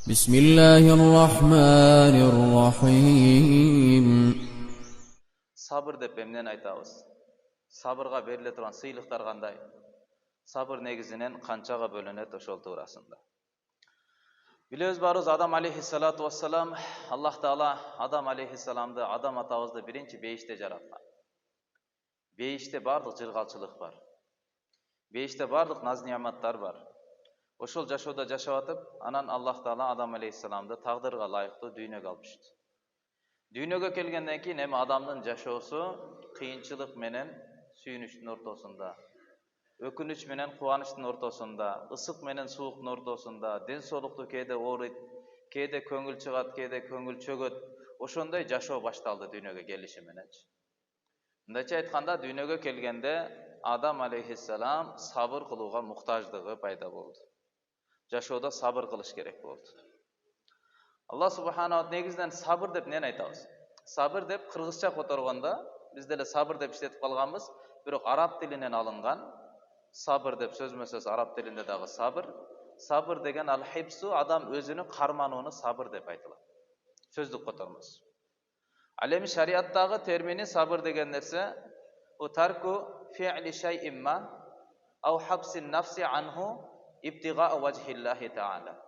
بسم الله الرحمن الرحيم. Sabır dep emnen aytabыз. Sabırga berile turan sыйлыктар кандай? Sabır negizинен канчага бөлөнөт ошол туурасында. Билебиз барыбыз Адам алейхиссалату вассалам, Аллах Таала Адам алейхиссаламды, Адам атабызды биринчи бейиште жараткан. Бейиште бардык жыргалчылык бар. Бейиште бардык наз-неаматтар бар. Ошол жашоодо жашап атып, анан Аллах Таала Адам алейхиссаламды тагдырга ылайыктуу дүйнөгө алып түштү. Дүйнөгө келгенден кийин эми адамдын жашоосу кыйынчылык менен сүйүнүчтүн ортосунда, өкүнүч менен кубанычтын ортосунда, ысык менен сууктун ортосунда, ден соолукту кээде ооруйт, кээде көңүл чыгат, кээде көңүл чөгөт. Ошондой жашоо башталды дүйнөгө келиши мененчи. Мындайча айтканда, дүйнөгө келгенде Адам алейхиссалам сабыр кылууга муктаждыгы пайда болду. Жашоодо сабыр кылыш керек болду. Алла субханала негизинен сабыр деп эмнени айтабыз? Сабыр деп кыргызча которгондо биз деле сабыр деп иштетип калганбыз, бирок араб тилинен алынган. Сабыр деп сөзмө-сөз араб тилинде дагы сабыр. Сабыр деген ал-хибсу, адам өзүнү карманууну сабыр деп айтылат. Сөздүк котормосу. Ал эми шариаттагы термини сабыр деген нерсе тарку фи'ли шай'ин ма ау хабсин нафси анху ибтигаа важхиллахи таала.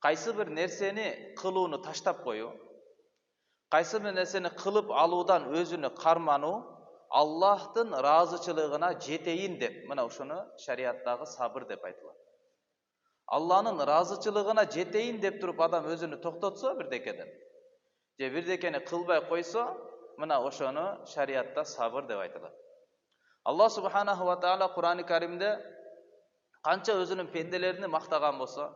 Кайсы бир нерсени кылууну таштап коюу, кайсы бир нерсени кылып алуудан өзүнү кармануу, Аллахтын ыраазычылыгына жетейин деп, мына ушуну шариаттагы сабыр деп айтылат. Алланын ыраазычылыгына жетейин деп туруп адам өзүнү токтотсо бирдекеден, же бирдекени кылбай койсо, мына ошону шариатта сабыр деп айтылат. Аллах субханаху ва таала Кур'ан-ы Каримде канча өзүнүн пенделерини мактаган болсо,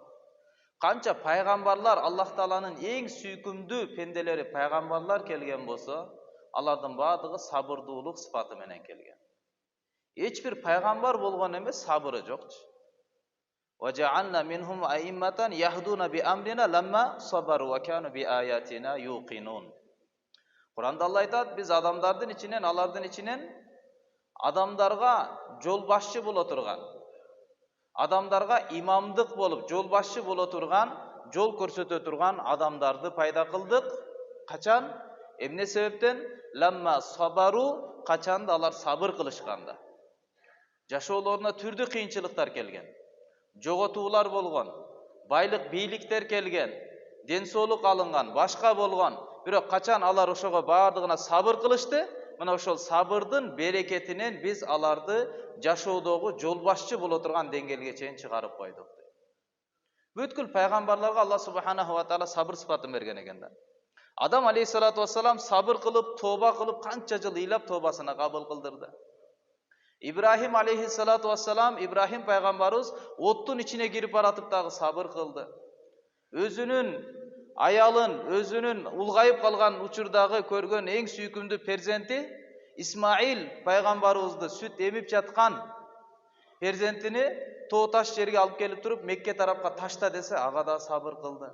канча пайгамбарлар, Аллах Тааланын эң сүйкүмдүү пенделери пайгамбарлар келген болсо, алардын баардыгы сабырдуулук сыпаты менен келген. Эч бир пайгамбар болгон эмес, сабыры жокчу. Ва жа'ална минхум аимматан яхдуна би амрина ламма сабару ва кану би аятина юқинун. Куранда Алла айтат, биз адамдардын ичинен, алардын ичинен адамдарга жол башчы боло турган, адамдарга имамдык болуп, жол башчы боло турган, жол көрсөтө турган адамдарды пайда кылдык. Качан? Эмне себептен? Ламма сабару, качанда алар сабыр кылышканда. Жашоолоруна түрдүү кыйынчылыктар келген, жоготуулар болгон, байлык, бийликтер келген, ден соолук алынган, башка болгон. Бирок качан алар ошого баардыгына сабыр кылышты, мына ошол сабырдын берекетинен биз аларды жашоодогу жол башчы боло турган деңгээлге чейин чыгарып койдук. Бүткүл пайгамбарларга Алла субханаху ва таала сабыр сыпатын берген экен да. Адам алейхиссалату вассалам сабыр кылып, тоба кылып, канча жыл ыйлап тобасына кабыл кылдырды. Ибрахим алейхиссалату вассалам, Ибрахим пайгамбарыбыз оттун ичине кирип баратып дагы сабыр кылды. Өзүнүн аялын, өзүнүн улгайып калган учурдагы көргөн эң сүйкүмдүү перзенти Исмаил пайгамбарыбызды сүт эмип жаткан перзентини тоо таш жерге алып келип туруп Мекке тарапка ташта десе, ага да сабыр кылды.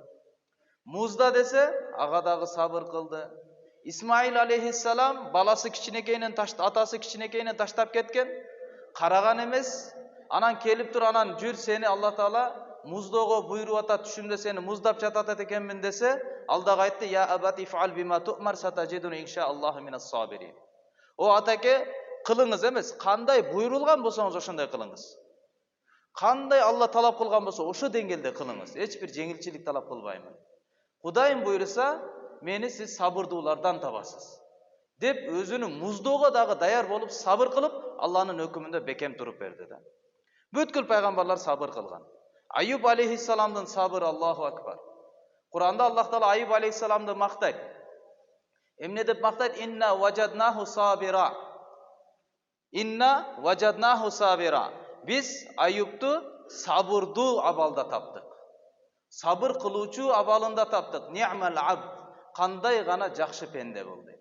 Музда десе, ага дагы сабыр кылды. Исмаил алейхиссалам баласы кичинекейинен атасы кичинекейинен таштап кеткен, караган эмес, анан келип тур, анан жүр, сени Алла Таала муздоого буйруп атат, түшүмдө сени муздап жатат экенмин десе, ал дагы айтты: "Я абати фа'ал бима ту'мар сатажидуну иншааллаху минас сабирин." О атаке, кылыңыз эмес, кандай буйрулган болсоңуз ошондой кылыңыз. Кандай Алла талап кылган болсо ошо деңгээлде кылыңыз. Эч бир жеңилчилик талап кылбаймын. Кудайым буйруса, мени сиз сабырдуулардан табасыз деп өзүнүн муздоого дагы даяр болуп сабыр кылып, Алланын өкүмүндө бекем туруп берди да. Бүткүл пайгамбарлар сабыр кылган. Аюб алейхиссаламдын сабыры, Аллаху акбар. Куранда Аллах Таала Аюб алейхиссаламды мактайт. Эмне деп мактайт? Инна важаднаху сабира. Инна важаднаху сабира. Биз Аюбту сабырдуу абалда таптык. Сабыр кылуучу абалында таптык. Ни'мал абд. Кандай гана жакшы пенде болду.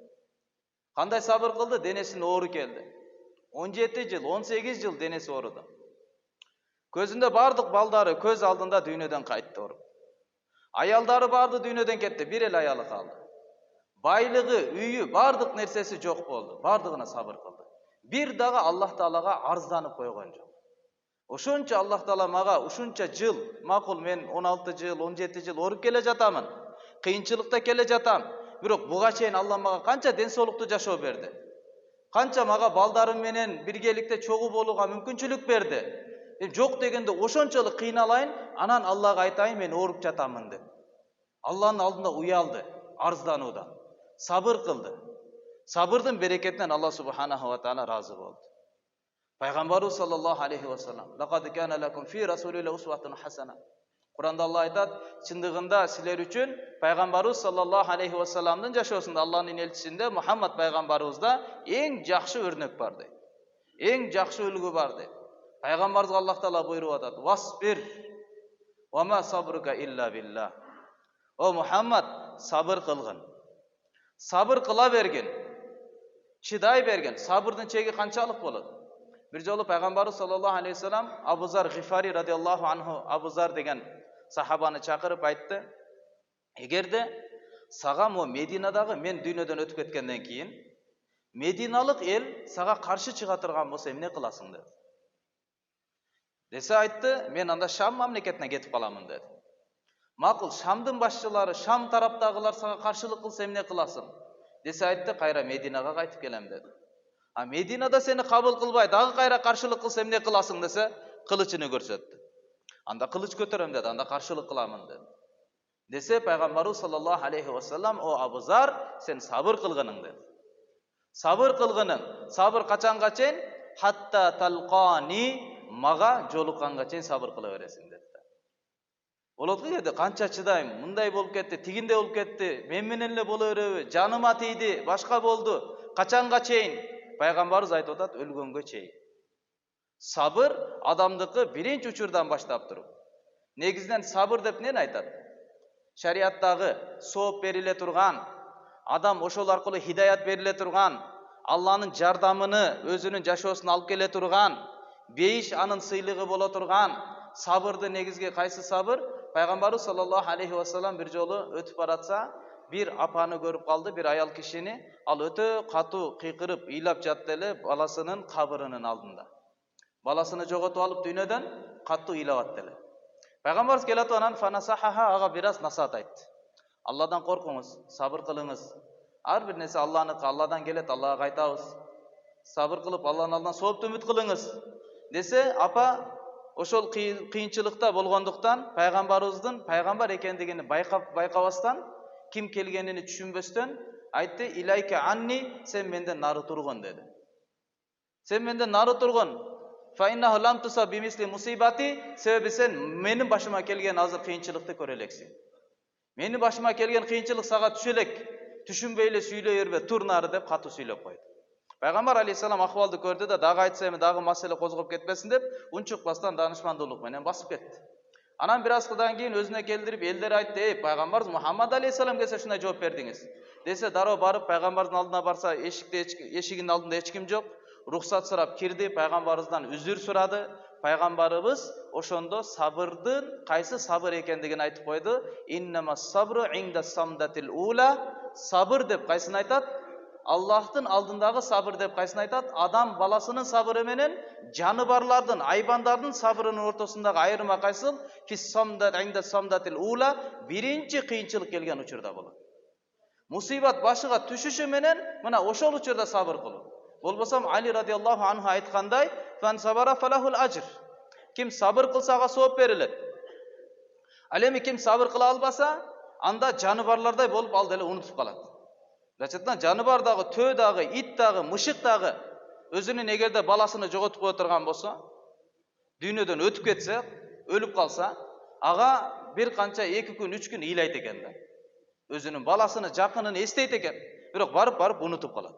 Кандай сабыр кылды? Денесине оору келди. 17 жыл, 18 жыл денеси ооруду. Көзүндө бардык балдары көз алдында дүйнөдөн кайтты ооруп. Аялдары барды дүйнөдөн кетти, бир эле аялы калды. Байлыгы, үйү, бардык нерсеси жок болду. Бардыгына сабыр кылды. Бир дагы Аллах Таалага арызданып койгон жок. Ошончо Аллах Таала мага ушунча жыл, макул мен 16 жыл, 17 жыл оруп келе жатамын. Кыйынчылыкта келе жатам. Бирок буга чейин Алла мага канча ден соолукту жашоо берди. Канча мага балдарым менен биргеликте чогуу болууга мүмкүнчүлүк берди. Жок дегенде ошончолук кыйналайын, анан Аллага айтайын мен ооруп жатамын деп. Алланын алдында уялды, арыздануудан. Сабыр кылды. Сабырдын берекетинен Алла субханаху ва таала разы болду. Пайгамбарыбыз саллаллаху алейхи ва саллям: "Лакад кана лакум фи расулилла усватун хасана." Куранда Алла айтат, чындыгында силер үчүн Пайгамбарыбыз саллаллаху алейхи ва салламдын жашоосунда, Алланын элчисинде Мухаммад пайгамбарыбызда эң жакшы өрнөк бар дейт. Эң жакшы үлгү бар дейт. Пайгамбарыбызга Аллах Таала буйруп атат: "Васбир ва ма сабрука илля билла." О Мухаммад, сабыр кылгын. Сабыр кыла бергин. Чыдай берген. Сабырдын чеги канчалык болот? Bir жолу Пайгамбарыбыз саллаллаху алейхи ва саллям Абу Зар Гифари радиаллаху анху, Абу Зар деген сахабаны чакырып айтты: "Эгерде сага мо Мединадагы мен дүйнөдөн өтүп кеткенден кийин Мединалык эл сага каршы чыга турган болсо эмне кыласың?" dedi. Десе айтты: "Мен анда Шам мамлекетине кетип каламын" dedi. Макул, Шамдын башчылары, Шам тараптагылар сага каршылык кылса эмне кыласың? Десе айтты: "Кайра Мединага кайтып келем" dedi. А Мединада сени кабыл кылбай, дагы кайра каршылык кылса эмне кыласың десе, кылычын көрсөттү. Анда кылыч көтөрөм dedi, анда каршылык кыламын dedi. Десе Пайгамбарыбыз саллаллаху алейхи ва саллям: "О Абу Зар, сен сабыр кылгының" dedi. Сабыр кылгының. Сабыр качанга чейин? Хатта талкани, мага жолукканга чейин сабыр кыла бересиң dedi. Болот го кеде канча чыдайм, мындай болуп кетти, тигиндей болуп кетти, мен менен эле боло береби, жаныма тийди, башка болду. Качанга чейин? Пайгамбарыбыз айтып атат, өлгөнгө чейин. Сабыр адамдыкы биринчи учурдан баштап туруп. Негизинен сабыр деп эмнени айтат? Шариаттагы сооп бериле турган, адам ошол аркылуу хидаят бериле турган, Алланын жардамыны өзүнүн жашоосуна алып келе турган, бейиш анын сыйлыгы боло турган. Сабырды негизги кайсы сабыр? Пайгамбарыбыз саллаллаху алейхи ва саллям bir жолу өтүп баратса, bir апаны көрүп калды, bir аял кишини. Ал өтө катуу кыйкырып, ыйлап жатты эле баласынын кабырынын алдында. Баласыны жоготуп алып дүйнөдөн катуу ыйлап атты эле. Пайгамбарыбыз келатып анан фанасахаха, ага бир аз насаат айтты. Алладан коркуңуз, сабыр кылыңыз. Ар бир нерсе Алланыкы, Алладан келет, Аллага кайтабыз. Сабыр кылып Алланын алдынан соопту үмүт кылыңыз. Десе, апа ошол кыйынчылыкта болгондуктан Пайгамбарыбыздын пайгамбар экендигини байкабастан, ким келгенини түшүнбөстөн айтты: "Илайка анни, сен менден нары тургун" dedi. Sen menden nары turgun. Fa innahu lam tusab bimisli musibati, sebebi sen menin başıma kelgen hazır kıyınçılıkta köreleksin. Menin başıma kelgen kıyınçılık sağa düşelek, düşünbeyle süyleyerbe tur nары dep katı süylep koydu. Peygamber aleyhisselam ahvaldı gördü de dağı aytsayım dağı mesele kozgup ketmesin dep unçukbastan danışmandılık menen basıp ketti. Anam biraz kıdan keyin özüne keldirip elderi aytты: "Ey Peygamberimiz Muhammed aleyhisselam gelse şuna cevap verdiniz." Dese daroo barıp Peygamberimizin aldına barsa eşiginin aldında hiç kim yok. Ruhsat sorap kirdi, Peygamberimizden üzür suradı. Peygamberimiz oşondo sabırdın kaysı sabır ekendigini aytıp koydu. İnnemas sabru inda samdatil ula. Sabır dep kaysını aytat? Allah'tın aldındağı sabır dep kaysını aytat? Adam balasının sabırı menen canıbarlardın, aybanlardın sabırının ortasındaki ayrıma kaysıl? Fis samdat inda samdatil ula. Birinci kıyınçılık gelgen uçurda bulun. Musibat başıga düşüşü menen mına oşol uçurda sabır kılın. Bolbosam Ali radıyallahu anhu aytkanday, "Fan sabara falahul ajr." Kim sabır kılsaga soop berilet. Al emi kim sabır kıla albasa, anda canıbarlarday bolup aldı ele unutup kalat. Gerçekten canıbar dagı, tö dagı, it dagı, mışık dagı özünün egerde balasını jogotup oturgan bolsa, dünyödөн ötüp ketse, ölüp kalsa, aga bir kança 2 gün, 3 gün ilayt eken de. Özünün balasını, jakınını esteyt eken, birok barıp unutup kalat.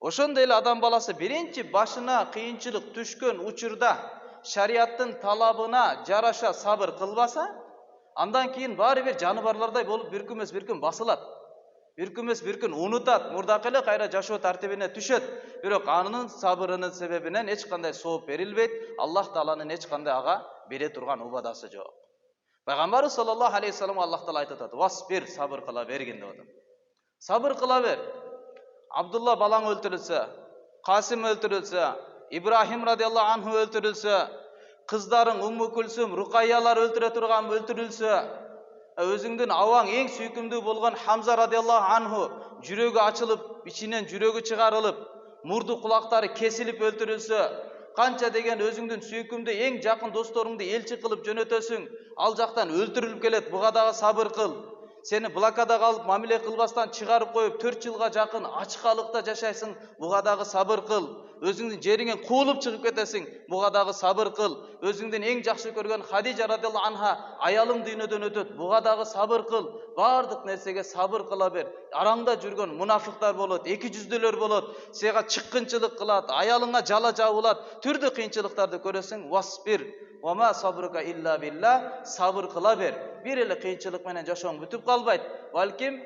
Oşonda ele adam balası birinci başına kıyınçılık düşkön uçurda şariattın talabına jaraşa sabır kılbasa, andan keyin bari bir canıbarlarday bolup bir gün basılat. Bir gün unutat, murdakile kayra jaşoo tartibine düşet. Birok anının sabırının sebebinen hiç kanday soğup berilbeyt. Allah Taala'nın hiç kanday aga bere turgan ubadası jok. Peygamber sallallahu aleyhi ve sellem Allah Taala aytат: "Vasbir, sabır kıla bergin" dedi. Sabır kıla ber. Abdullah balan öldürülse, Kasım öldürülse, İbrahim radıyallahu anhu öldürülse, Kızların Ummu Kulsum, Ruqayyalar öldüre turgan öldürülse, özüңдүн awang eң süykümdүү болгон Hamza radıyallahu anhu жүрөгү açılıp, içinden жүрөгү çıgarılıp, murdu kulактары kesilip öldürülse, kança деген özüңдүн süykümdүү eң жакын досторуңду elçi кылып жөнөтөсүң, ал жактан öldürülüp келет, буга дагы сабыр кыл. Seni blokada kalıp mamile kılbastan çıkarıp koyup 4 yılga jakın açıkalıkta жашайсың, буга дагы сабыр кыл. Özüңдүн жериңен куулуп чыгып кетесиң, буга дагы сабыр кыл. Өзүңдүн эң жакшы көргөн Хадижа радıyallahu анха аялың дүйнөдөн өтөт, буга дагы сабыр кыл. Бардык нерсеге сабыр кыла бер. Араңда жүргөн мунафыктар болот, эки жүздүүлөр болот, сага чыккынчылык кылат, аялыңа жала жабылат, түрдүү кыйынчылыктарды көрөсүң, васбир. Вама сабрука илля билла, сабыр кыла бер. Bir ele kıyınçılık menen жашооң бүтүп калбайт. Балким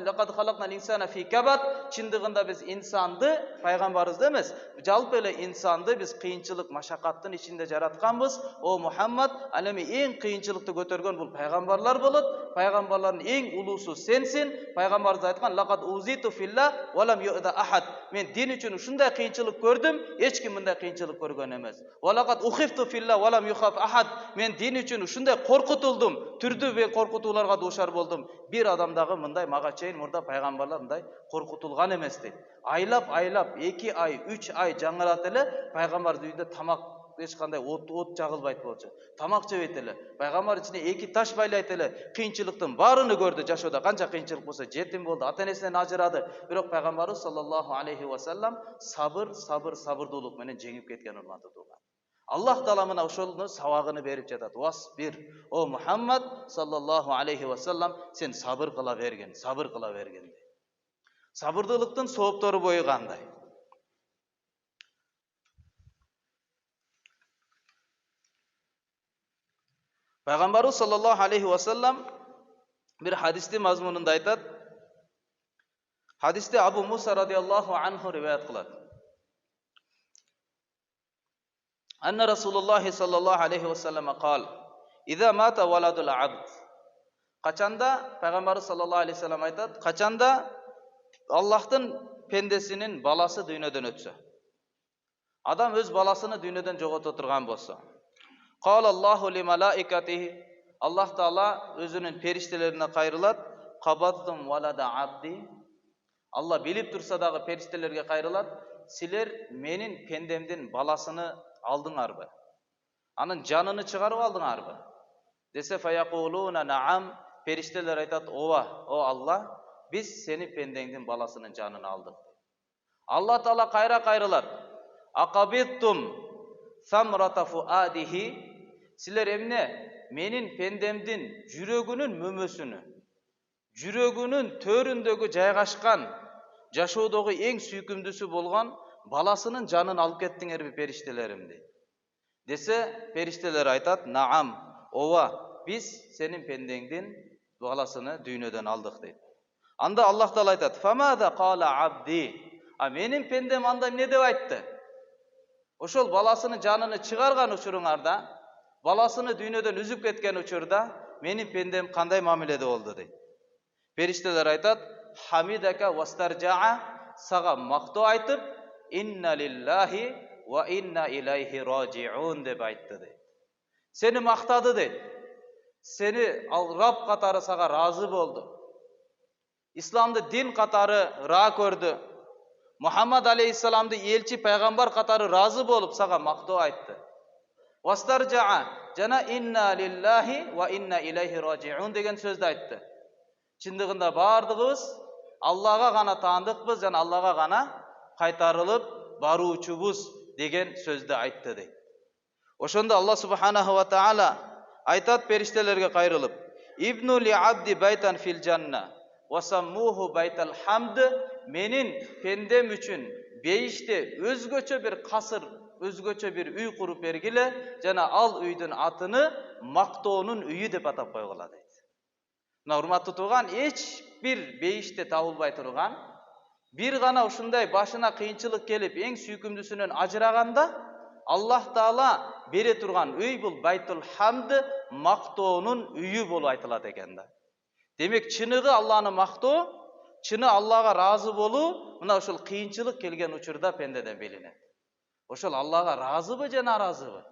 лакад халакна инсана фи кабат, чындыгында биз инсанды, пайгамбарыбызды эмес, жалпы эле инсанды биз кыйынчылык, машакаттын ичинде жаратканбыз. О Мухаммад, ал эми эң кыйынчылыкты көтөргөн бул пайгамбарлар болот. Пайгамбарлардын эң улуусу сенсин. Пайгамбарыбыз айткан: "Лакад узиту филла ва лам ю'да ахад." Мен дин үчүн ушундай кыйынчылык көрдүм, эч ким мындай кыйынчылык көргөн эмес. "Ва лакад ухифту филла ва лам юхаф ахад." Мен дин үчүн ушундай коркутулдум, түрдүү бе коркутууларга дуушар болдум. Bir адамдагы мындай мага чейин мурда пайгамбарлар мындай коркутулган эмес дейт. Айлап, 2 ай, 3 ай жаңырат эле пайгамбардын үйүндө тамак эч кандай от жагылбайт болчу. Тамак жебейт эле. Пайгамбар ичине 2 таш байлайт эле. Кыйынчылыктын баарын көрдү жашоодо. Канча кыйынчылык болсо, жетим болду, ата-энесинен ажырады. Бирок пайгамбарыбыз саллаллаху алейхи ва саллам сабырдуулук менен жеңип кеткен урматтуу тууган. Allah Taala mına ошолдун сабагын берип жатат. Васбир. О Мухаммад саллаллаху алейхи ва саллам, сен сабыр кыла берген. Сабырдуулуктун сооптору бою кандай? Пайгамбарыбыз саллаллаху алейхи ва саллам bir hadisти мазмунунда айтат. Hadisте Абу Муса радıyallahu anhu риваят кылат. أن رسول الله صلى الله عليه وسلم قال: إذا مات ولد العبد. Kaçanda Peygamber sallallahu aleyhi ve sellem aytat, kaçanda Allah'tın pendesinin balası dünyeden ötse. Adam öz balasını dünyeden jogotop oturgan bolsa. Qala Allahu li malaikatihi. Allah Taala özünün periştelerine kayrılat, qabattum walada abdi. Allah bilip tursa dagı periştelerge kayrılat, siler menin pendemdin balasını aldыңарбы? Анын жанını чыгарып алдыңарбы? Dese fayaquluna na'am, perişteler aytat, ova, o Allah, biz senin pendengdin balasının canını aldık. Allah Taala kayra kayrılat. Aqabittum samrata fuadihi. Siler emne menin pendemdin жүрөгүнүн мөмөсүнү, жүрөгүнүн төрүндөгү жайгашкан, жашоодогу эң сүйкүмдүүсү болгон balasının canını alıp kettiңер bir periştelerim deydi. Dese perişteler aytat, naam, ova, biz senin pendengdin balasını dünyöden aldık deydi. Anda Allah Taala aytat, famada qala abdi. Menin pendem anda ne dep aytты? Oşol balasının canını çıgargan uçuruңarda, balasını dünyöden üzüp ketken uçurda, menin pendem kanday mamilede oldu deydi. Perişteler aytat, hamidaka wastarja'a, saga maktoo aytıp, İnna lillahi ve inna ilayhi raciun dep aytты deydi. Seni maqtadı deydi. Seni Rab katarı saga razı boldu. İslamdı din katarı ra kördü. Muhammed aleyhissalamdı elçi peygamber katarı razı bolup saga maktoo aytты. Wastarja'a jana inna lillahi ve inna ilayhi raciun degen sözді aytты. Çındığında bardığız Allah'a gana taandыкпыз jana Allah'a gana qaytarılıp baruuchubuz degen sözді aytты deydi. Oşonda Allah subhanahu wa taala aytat periştelerge kayrılıp, İbnu li abdi baytan fil janna wa sammuhu baytal hamd. Menin pendem üçün beyişte özgöçö bir kasır, özgöçö bir üy kurup bergile, jana al üydün atını maktoonun üyü dep atap koygula deydi. Urmatlı tuğan, hiç bir beyişte tabılbay turgan, bir gana uşunday başına kıyınçılık gelip en süykümdüsünün ajıraganda Allah Taala bere turgan üy bul Baytul Hamd, maktoonun üyü bolu aytılат eкен da. Demek çınıgı Allah'ın maktoo, çını Allah'a razı bolu, mına uşul kıyınçılık kelgen uçurda pendeden bilinет. Ошол Аллага разыбы же наразыбы?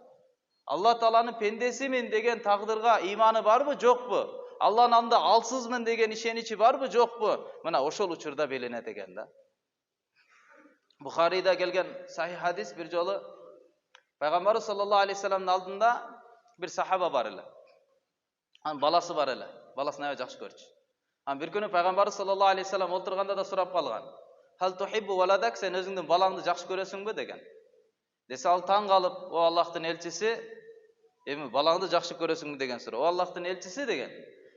Алла Тааланын пендесимин деген тагдырга иманы барбы, жокпу? Алланын алдында алсызмын деген ишеничи барбы, жокпу? Мына ошол учурда беленет экен да. Бухарийда келген сахих хадис бир жолу Пайгамбар саллаллаху алейхи вассаламдын алдында бир сахаба бар эле. Анын баласы бар эле. Баласын аябай жакшы көрчү. Бир күнү Пайгамбар саллаллаху алейхи вассалам олтурганда да сурап калган. Хал тухиббу валадак, сен өзүңдүн балаңды жакшы көрөсүңбү деген. Десе ал таң калып, о Аллахтын элчиси, эми балаңды жакшы көрөсүңбү деген суроо. О Аллахтын элчиси деген.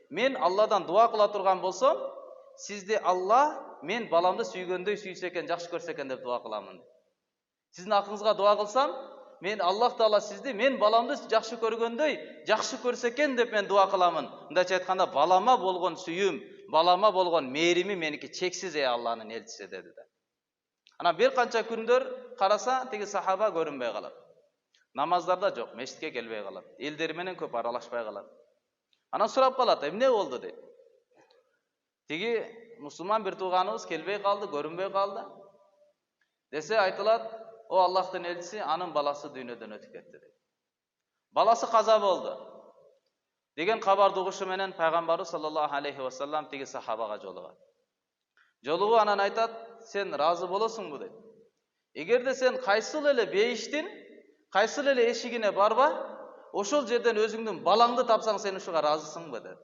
Мен Алладан дуа кыла турган болсом, сизди Алла мен баламды сүйгөндөй сүйсө экен, жакшы көрсө экен деп дуа кыламын. Сиздин акыңызга дуа кылсам, мен Аллах Таала сизди мен баламды жакшы көргөндөй жакшы көрсө экен деп мен дуа кыламын. Мындайча айтканда, балама болгон сүйүм, балама болгон мээрими меники чексиз Алланын элчиси деди да. Анан бир канча күндөр караса, тиги сахаба көрүнбөй калат. Намаздарда жок, мешитке келбей калат. Элдери менен көп аралашпай калат. Анан сурап калат, эмне болду дейт. Тиги мусулман бир тууганыбыз келбей калды, көрүнбөй калды. Десе айтылат, о Аллахтын элчиси, анын баласы дүйнөдөн өтүп кетти дейт. Баласы каза болду деген кабарды угушу менен Пайгамбар саллаллаху алейхи вассалам тиги сахабага жолугат. Жолугу анан айтат, сен разы болосуңбу дейт. Эгерде сен кайсыл эле бейиштин, кайсыл эле эшигине барба, ошол жерден өзүңдүн балаңды тапсаң, сен ушуга разысыңбы дейт.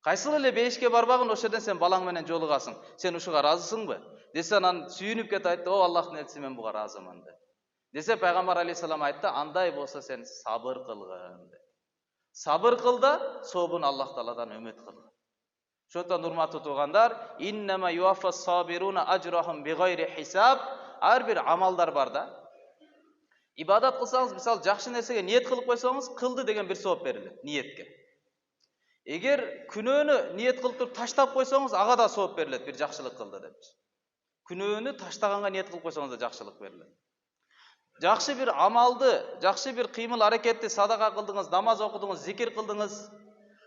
Кайсыл эле бейишке барбагын, ошол жерден сен балаң менен жолугасың, сен ушуга разысыңбы? Десе анан сүйүнүп кетип айтты, о Аллахтын элчиси, мен буга разымын дейт. Десе Пайгамбар алейхиссалам айтты, андай болсо сен сабыр кылгын дейт. Сабыр кыл да, сообун Аллах Тааладан үмүт кыл. Ошондон урматтуу туугандар, иннама юаффас сабируна ажрахум бигайри хисаб. Ар бир амалдар бар да. Ибадат кылсаңыз, мисалы жакшы нерсеге ниет кылып койсоңуз, кылды деген бир сооп берилет, ниетке. Эгер күнөөнү ниет кылып туруп таштап койсоңуз, ага да сооп берилет, бир жакшылык кылды деп. Күнөөнү таштаганга ниет кылып койсоңуз да жакшылык берилет. Жакшы бир амалды, жакшы бир кыймыл аракетти, садака кылдыңыз, намаз окудуңуз, зикир кылдыңыз,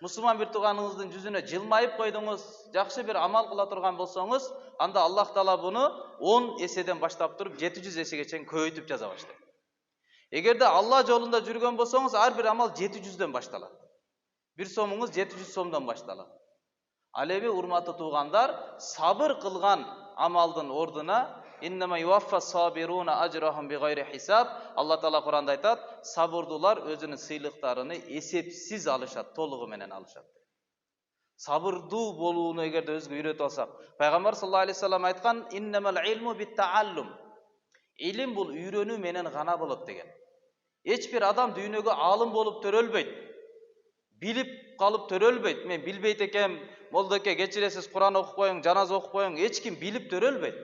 мусулман бир тууганыңыздын жүзүнө жылмайып койдуңуз, жакшы бир амал кыла турган болсоңуз, анда Аллах Таала буну 10 эседен баштап туруп 700 эсеге чейин көбөйтүп жаза баштайт. Эгерде Алла жолунда жүргөн болсоңуз, ар бир амал 700дөн башталат. Бир сомуңуз 700 сомдон башталат. Ал эми урматтуу туугандар, сабыр кылган амалдын ордуна иннама юаффас сабируна ажрахум бигайри хисаб. Алла Таала Куранда айтат, сабырдуулар өзүнүн сыйлыктарын эсепсиз алышат, толугу менен алышат. Сабырдуу болууну эгерде өзгө үйрөтүп алсак, Пайгамбар саллаллаху алейхи вассалам айткан, иннамал илму биттааллум. Илим бул үйрөнүү менен гана болот деген. Эч бир адам дүйнөгө аалым болуп төрөлбөйт. Билип калып төрөлбөйт. Мен билбейт экем, молдоке кечиресиз, Куран окуп коюң, жаназа окуп коюң, эч ким билип төрөлбөйт.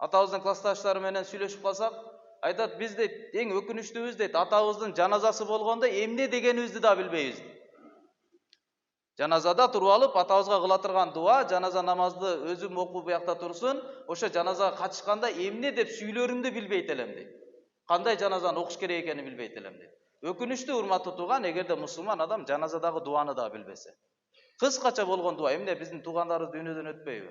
Атабыздын классташтары менен сүйлөшүп калсак, айтат, биз дейт, эң өкүнүчтүүбүз дейт, атабыздын жаназасы болгондо эмне дегенибизди да билбейбиз. Жаназада туруп алып, атабызга кыла турган дуа, жаназа намазды өзүм окуп буякта турсун, ошо жаназага катышканда эмне деп сүйлөрүмдү билбейт элем дейт. Кандай жаназаны окуш керек экенин билбейт элем дейт. Өкүнүчтүү урматтуу тууган, эгерде мусулман адам жаназадагы дуаны да билбесе. Кыскача болгон дуа, эмне биздин туугандарыбыз дүйнөдөн өтпөйбү?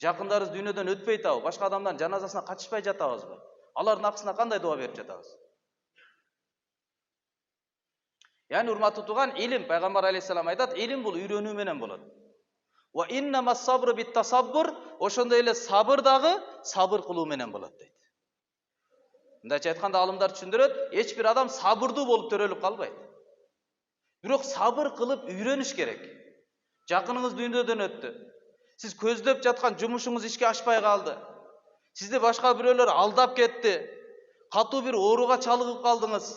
Жакындарыбыз дүйнөдөн өтпөй атабы? Башка адамдардын жаназасына катышпай жатабызбы? Алардын акысына кандай дуа берип жатабыз? Яни урматтуу тууган, илим, Пайгамбар алейхиссалам айтат, илим бул үйрөнүү менен болот. Ва иннамас сабру биттасаббур, ошондой эле сабыр дагы сабыр кылуу менен болот дейт. Мындайча айтканда алымдар түшүндүрөт, эч бир адам сабырдуу болуп төрөлүп калбайт. Бирок сабыр кылып үйрөнүш керек. Жакыныңыз дүйнөдөн өттү. Сиз көздөп жаткан жумушуңуз ишке ашпай калды. Сизди башка бирөөлөр алдап кетти. Катуу бир ооруга чалыгып калдыңыз.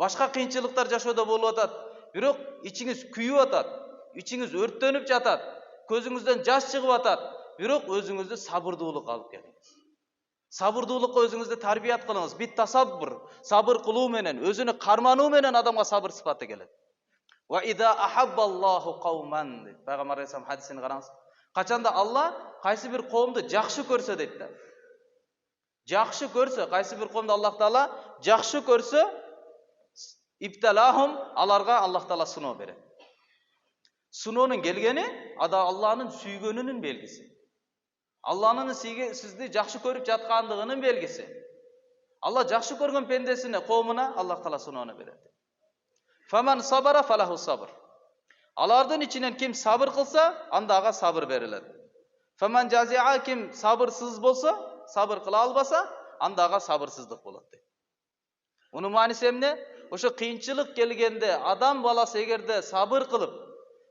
Башка кыйынчылыктар жашоодо болуп атат. Бирок ичиңиз күйүп атат, ичиңиз өрттөнүп жатат, көзүңүздөн жаш чыгып атат. Бирок өзүңүздү сабырдуулукка алып келиңиз. Сабырдуулукка өзүңүздү тарбият кылыңыз. Бит тасаббур, сабыр кылуу менен, өзүнү кармануу менен адамга сабыр сыпаты келет. Ва иза ахаббаллаху кауман. Пайгамбар алейхиссалам хадисин караңыз. Качанда Алла кайсы бир коомду жакшы көрсө дейт да. Жакшы көрсө, кайсы бир коомду Аллах Таала жакшы көрсө, ипталахум, аларга Аллах Таала сыноо берет. Сыноонун келгени ада Алланын сүйгөнүнүн белгиси. Allah'ın sizni жақсы көрүп жаткандыгынын белгisi. Allah жақсы көргөн пендесине, коомуна Allah Taala сыноonu берет. Faman sabara falahu sabr. Alardan içinden kim sabır kılsa, anda ağa sabır verilir. Faman jazi'a kim sabırsız bolsa, sabır kıla albasa, anda ağa sabırsızlık болады. Onun manisi emne? Oşo kıyınçılık gelgende adam balası egerde sabır kılıp,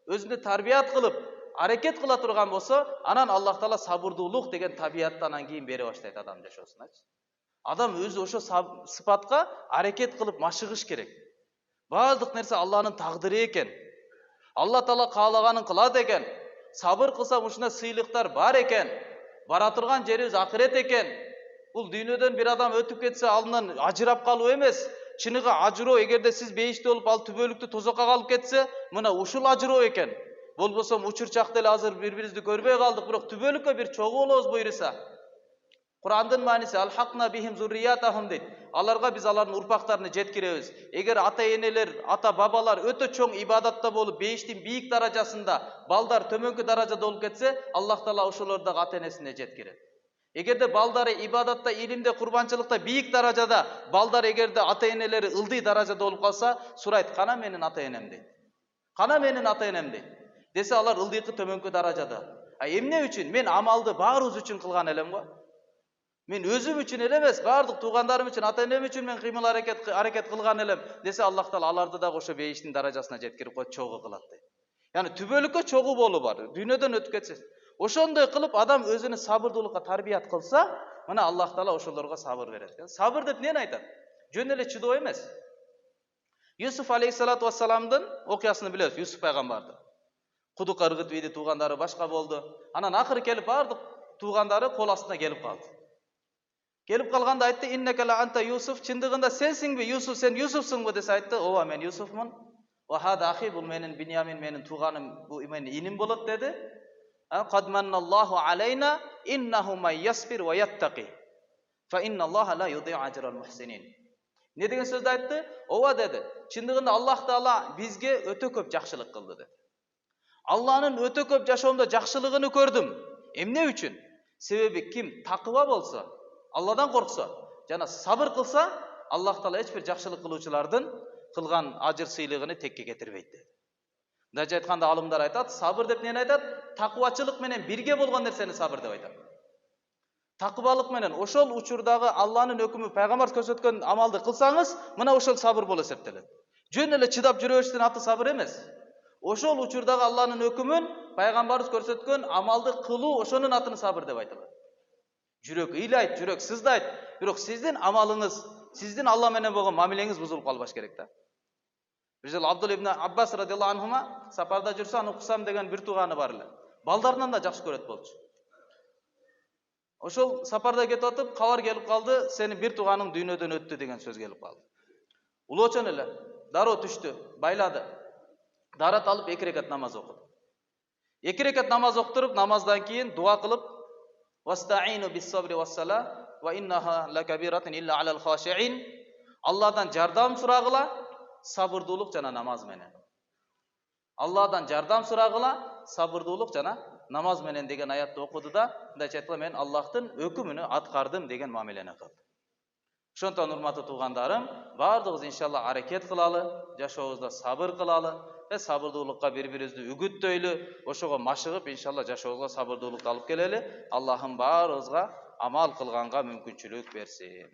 özünü tarbiyat kılıp, hareket kıla turgan bolsa, anan Allah Taala sabırдуулук деген tabiattan keyin bere başlayt adam jaşoosuna. Adam özü oşo sıfatка hareket kılıp maşıgış gerek. Бардык нерсе Allah'ın takdiri eken. Allah Taala kalaganын kılat eken. Sabır kılsam uşuna sıylıklar bar eken. Bara turgan jeri ahiret eken. Bul dünyödөн bir adam ötüp ketse alından ajırap kalуу emes. Çınıga ajıroo egerde siz beyişte olup al tübölüktü tozokka kalıp ketse, mına uşul ajıroo eken. Bolbosam uçurçak ele hazır birbirimizni görбөй kaldık, biroq tübölükкө bir çoğu olobuz buyursa. Kur'an'ın manisi al-hakna bihim zurriyatahum deydi. Alarga biz aların urpaklarını jetkirебиз. Eger ata-eneler, ata-babalar öte çoğ ibadatta bolup beyiştin biyik darajasında, baldar tömönkü darajada olup ketse, Allah Taala oşolordagy ata-enesine jetkirет. Egerde baldары ibadatta, ilimde, kurbançılıkta biyik darajada, baldar egerde ata-eneleri ıldıy darajada olup kalsa, surayt, kana menin ata-enem deydi. Kana menin ata-enem deydi. Dese alar ıldıykı tömönkü darajada. Emne üçün? Men amaldı baruz üçün kılgan elem go. Men özüm üçün elemez, bardыk tuğandarım üçün, ata-enem üçün men kıymıl hareket kılgan elem. Dese Allah Taala alardı da oşo beyiştin darajasına jetkirip koyup çoğu kılat deydi. Yani tübölükкө çoğu bolu bar. Dünyödөн ötüp ketse. Oşondoy kılıp adam özünü sabırдуулукка tarbiyat kılsa, mına Allah Taala oşolorga sabır verer. Sabır dep neni aytat? Jön ele çydоо emes. Yusuf aleyhissalatu vassalamdын okuyasını bileriz, Yusuf peygamberdi. Kuduk ırgıt beydi, tuğandары başka boldu. Anan ahırı kelip bardık tuğandары kol astına gelip kaldı. Gelip kalganda aytты, inneke la anta Yusuf, çındığında sensin mi Yusuf, sen Yusufsun mu dese aytты, ova men Yusufmun. Wa hada ahi, bu menin Binyamin, menin tuğanım, bu menin inim bolat dedi. Qad mannallahu aleyna innahu man yasbir ve yattaqi. Fa innallaha la yudhi'u ajral muhsinin. Ne degen sözde aytты? Ova dedi. Çındığında Allah Taala bizge öte köp jakşılık kıldı dedi. Allah'ın öte köp jaşoomda jakşılыгını gördüm. Emne üçün? Sebebi kim takıva bolsa, Allah'dan korksa, jana sabır kılsa, Allah Taala hiçbir jakşılık kıluvchilardan kılgan ajır sıylığını tekke getirбейт dedi. Daja aytkanda alımlar aytat, sabır dep neni aytat? Takıvaçılık menen birge bolgan nerseni sabır dep aytat. Takıbalık menen oşol uçurdagı Allah'ın hökümü peygamber körсөткөн amalды kılsanız, mına oşol sabır bol eseptelet. Jön ele çydap жүрө бериштин аты sabır emes. Oşol uçurdagı Allah'ın hökümün peygamberimiz körсөткөн amalды kılуу oşonun atını sabır dep aytılат. Жүрөк ыйлайт, жүрөк сыздайт, бирок сиздин амалыңыз, сиздин Allah менен болгон мамилеңиз бузулуп калбаш керек да. Bir жыл Abdullah ibn Abbas radıyallahu anhuma saparda жүрсө аны уксам деген bir туганы бар эле. Балдарынан да жакшы көрөт болчу. Ошол сапарда кетип атып, кабар келип калды, сенин bir туганың дүйнөдөн өттү деген сөз келип калды. Улоочон эле дароо түштү, байлады. Дарат алып 2 рекат намаз окуду. 2 рекат намаз октуруп, намаздан кийин дуа кылып, "Вастаину бис-сабри вас-сала ва иннаха лакабиратун илля алал хашиин." Allah'dan жардам сурагыла, sabırдуулук жана намаз менен. Allah'dan жардам сурагыла, sabırдуулук жана намаз менен деген аятты окуду да, мындайча айтканда мен Аллахтын өкүмүнү аткардым деген мамилени кылды. Ошондон урматтуу туугандарым, бардыгыбыз иншалла аракет кылалы, жашообузда сабыр кылалы, sabırдуулукка бири-бирибизди үгүттөйлү, ошого машыгып иншалла жашообузга sabırдуулукту алып келели. Аллахым баарыбызга амал кылганга мүмкүнчүлүк берсин.